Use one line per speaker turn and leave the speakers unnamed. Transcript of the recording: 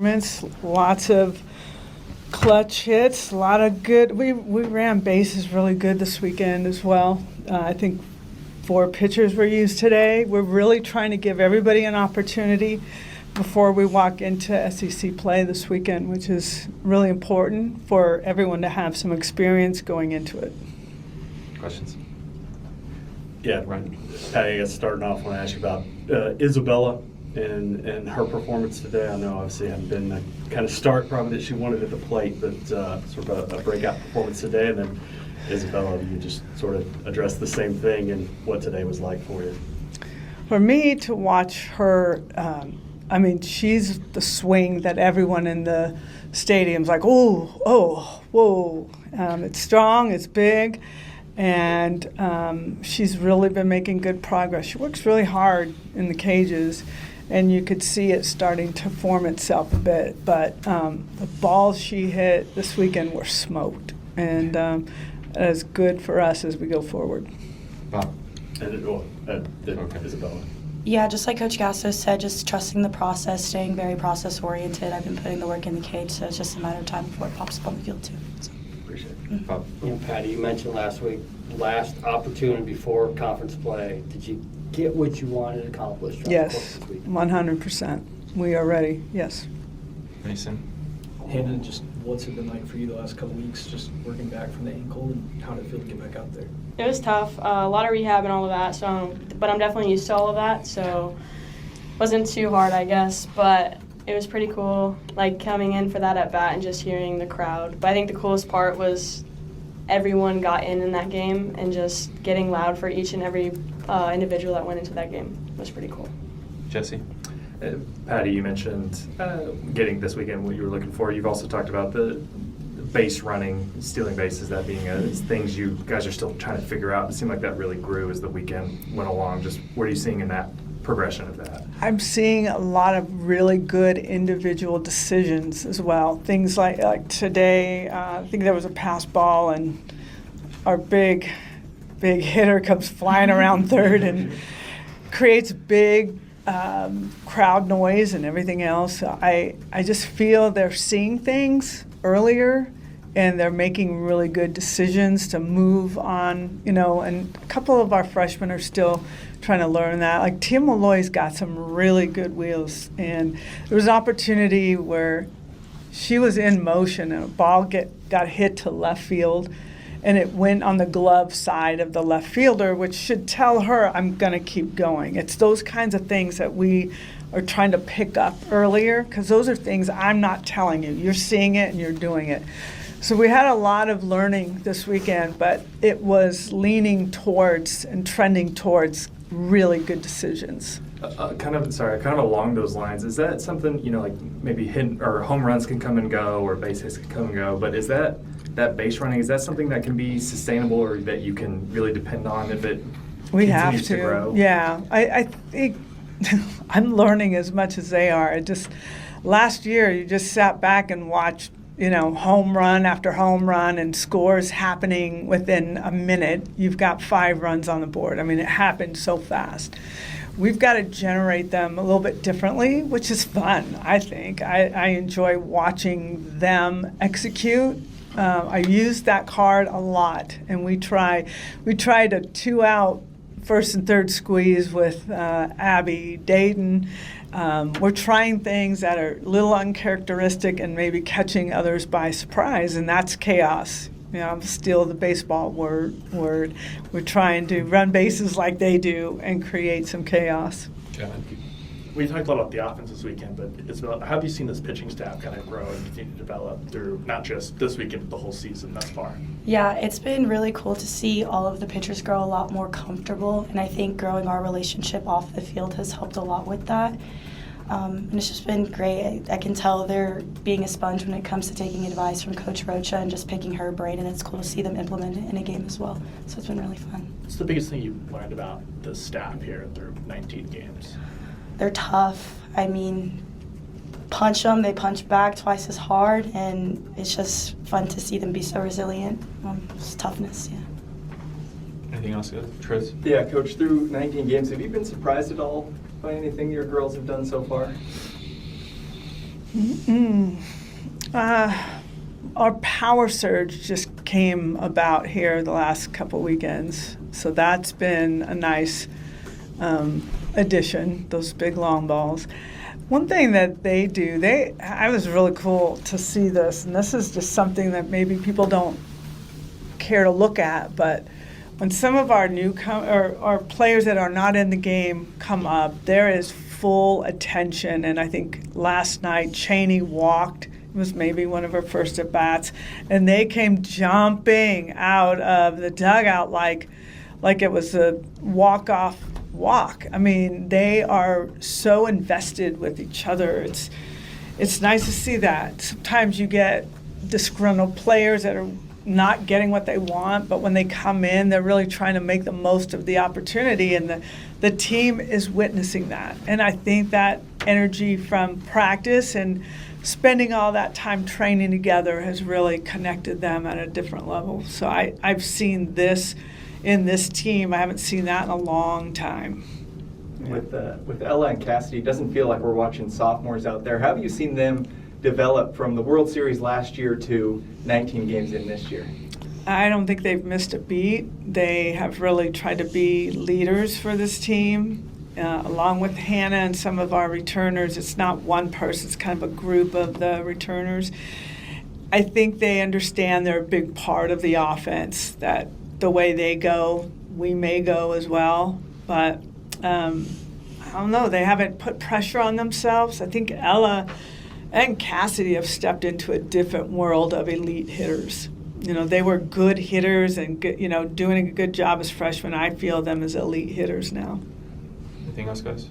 Lots of clutch hits, a lot of good. We ran bases really good this weekend as well. I think 4 pitchers were used today. We're really trying to give everybody an opportunity before we walk into SEC play this weekend, which is really important for everyone to have some experience going into it.
Questions?
Yeah,
Ryan.
Patty, I guess starting off, I want to ask you about Isabella and her performance today. I know obviously it hadn't been the kind of start probably that she wanted at the plate, but sort of a breakout performance today. And then Isabella, you just sort of addressed the same thing and what today was like for you.
For me to watch her, she's the swing that everyone in the stadium's like, whoa. It's strong, it's big, and she's really been making good progress. She works really hard in the cages, and you could see it starting to form itself a bit. But the balls she hit this weekend were smoked, and that is good for us as we go forward.
Bob?
Isabella.
Yeah, just like Coach Gasso said, just trusting the process, staying very process-oriented. I've been putting the work in the cage, so it's just a matter of time before it pops up on the field, too. So.
Appreciate it.
Bob?
Patty, you mentioned last week, last opportunity before conference play. Did you get what you wanted accomplished?
Yes, 100%. We are ready, yes.
Mason?
Hannah, just what's it been like for you the last couple weeks, just working back from the ankle, and how did it feel to get back out there?
It was tough, a lot of rehab and all of that. So, but I'm definitely used to all of that. So, wasn't too hard, I guess. But it was pretty cool, like coming in for that at bat and just hearing the crowd. But I think the coolest part was everyone got in that game, and just getting loud for each and every individual that went into that game was pretty cool.
Jesse?
Patty, you mentioned getting this weekend what you were looking for. You've also talked about the base running, stealing bases, that being things you guys are still trying to figure out. It seemed like that really grew as the weekend went along. Just what are you seeing in that progression of that?
I'm seeing a lot of really good individual decisions as well. Things like today, I think there was a pass ball, and our big hitter comes flying around third and creates big crowd noise and everything else. I just feel they're seeing things earlier, and they're making really good decisions to move on, and a couple of our freshmen are still trying to learn that. Like Tia Malloy's got some really good wheels, and there was an opportunity where she was in motion and a ball got hit to left field, and it went on the glove side of the left fielder, which should tell her, I'm going to keep going. It's those kinds of things that we are trying to pick up earlier, because those are things I'm not telling you. You're seeing it and you're doing it. So we had a lot of learning this weekend, but it was leaning towards and trending towards really good decisions.
Kind of along those lines, is that something, like maybe hit or home runs can come and go, or base hits can come and go, but is that base running, is that something that can be sustainable, or that you can really depend on if it continues to grow?
Yeah, I think I'm learning as much as they are. Last year you just sat back and watched, home run after home run and scores happening within a minute. You've got 5 runs on the board. I mean, it happened so fast. We've got to generate them a little bit differently, which is fun, I think. I enjoy watching them execute. I use that card a lot, and we tried a 2-out first and third squeeze with Abby Dayton. We're trying things that are a little uncharacteristic and maybe catching others by surprise, and that's chaos. Steal the baseball word. We're trying to run bases like they do and create some chaos.
Kevin?
We talked a lot about the offense this weekend, but how have you seen this pitching staff kind of grow and continue to develop through not just this weekend, but the whole season thus far?
Yeah, it's been really cool to see all of the pitchers grow a lot more comfortable, and I think growing our relationship off the field has helped a lot with that. And it's just been great. I can tell they're being a sponge when it comes to taking advice from Coach Rocha and just picking her brain, and it's cool to see them implement it in a game as well. So it's been really fun.
What's the biggest thing you've learned about the staff here through 19 games?
They're tough. I mean, punch them, they punch back twice as hard, and it's just fun to see them be so resilient. It's toughness, yeah.
Anything else, Tris?
Yeah, Coach, through 19 games, have you been surprised at all by anything your girls have done so far?
Our power surge just came about here the last couple weekends, so that's been a nice addition, those big long balls. One thing that they do, I was really cool to see this, and this is just something that maybe people don't care to look at, but when some of our or players that are not in the game come up, there is full attention. And I think last night Cheney walked. It was maybe one of her first at bats, and they came jumping out of the dugout like it was a walk-off walk. I mean, they are so invested with each other. It's nice to see that. Sometimes you get disgruntled players that are not getting what they want, but when they come in, they're really trying to make the most of the opportunity, and the team is witnessing that. And I think that energy from practice and spending all that time training together has really connected them at a different level. So I've seen this in this team. I haven't seen that in a long time.
With Ella and Cassidy, it doesn't feel like we're watching sophomores out there. How have you seen them develop from the World Series last year to 19 games in this year?
I don't think they've missed a beat. They have really tried to be leaders for this team. Along with Hannah and some of our returners, it's not one person, it's kind of a group of the returners. I think they understand they're a big part of the offense, that the way they go, we may go as well. But I don't know, they haven't put pressure on themselves. I think Ella and Cassidy have stepped into a different world of elite hitters. You know, they were good hitters and good, doing a good job as freshmen. I feel them as elite hitters now.
Anything else, guys?